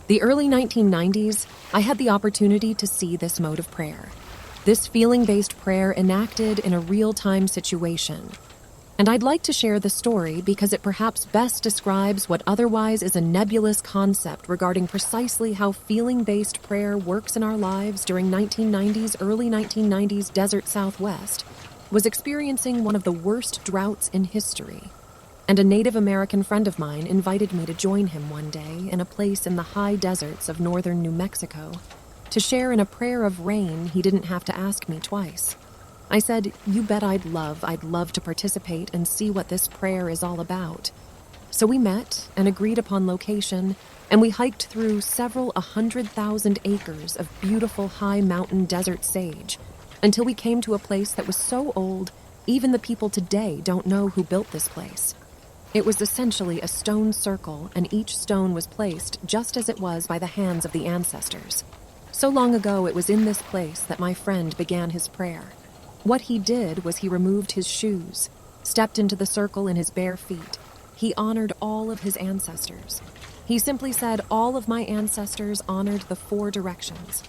The early 1990s, I had the opportunity to see this mode of prayer. This feeling-based prayer enacted in a real-time situation. And I'd like to share the story because it perhaps best describes what otherwise is a nebulous concept regarding precisely how feeling-based prayer works in our lives during early 1990s desert Southwest, was experiencing one of the worst droughts in history. And a Native American friend of mine invited me to join him one day in a place in the high deserts of northern New Mexico to share in a prayer of rain he didn't have to ask me twice. I said, "You bet I'd love to participate and see what this prayer is all about." So we met and agreed upon location, and we hiked through several 100,000 acres of beautiful high mountain desert sage until we came to a place that was so old, even the people today don't know who built this place. It was essentially a stone circle, and each stone was placed just as it was by the hands of the ancestors. So long ago, it was in this place that my friend began his prayer. What he did was he removed his shoes, stepped into the circle in his bare feet. He honored all of his ancestors. He simply said, "All of my ancestors honored the 4 directions."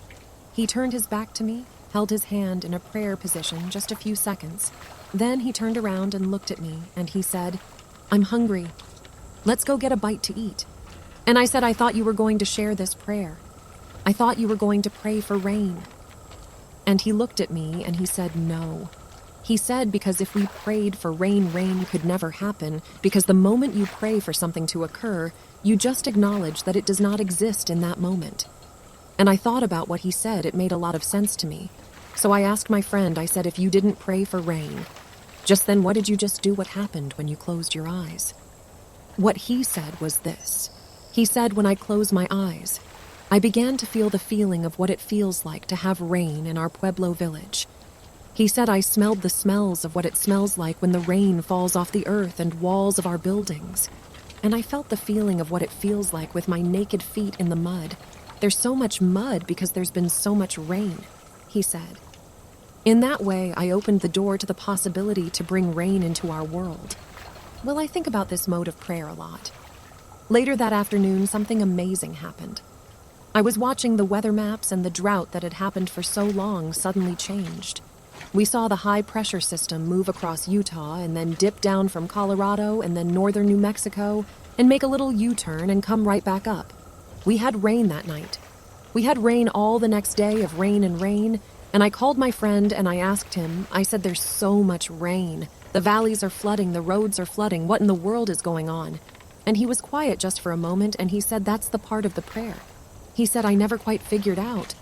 He turned his back to me, held his hand in a prayer position just a few seconds. Then he turned around and looked at me, and he said, "I'm hungry. Let's go get a bite to eat." And I said, "I thought you were going to share this prayer. I thought you were going to pray for rain." And he looked at me and he said, "No." He said because if we prayed for rain, rain could never happen, because the moment you pray for something to occur, you just acknowledge that it does not exist in that moment. And I thought about what he said. It made a lot of sense to me. So I asked my friend, I said, "If you didn't pray for rain, just then what did you just do? What happened when you closed your eyes?" What he said was this. He said, "When I close my eyes, I began to feel the feeling of what it feels like to have rain in our Pueblo village." He said, "I smelled the smells of what it smells like when the rain falls off the earth and walls of our buildings. And I felt the feeling of what it feels like with my naked feet in the mud. There's so much mud because there's been so much rain," he said. In that way, I opened the door to the possibility to bring rain into our world. Well, I think about this mode of prayer a lot. Later that afternoon, something amazing happened. I was watching the weather maps, and the drought that had happened for so long suddenly changed. We saw the high-pressure system move across Utah and then dip down from Colorado and then northern New Mexico and make a little U-turn and come right back up. We had rain that night. We had rain all the next day of rain and rain, and I called my friend and I asked him, I said, "There's so much rain. The valleys are flooding, the roads are flooding. What in the world is going on?" And he was quiet just for a moment, and he said, "That's the part of the prayer." He said, "I never quite figured out.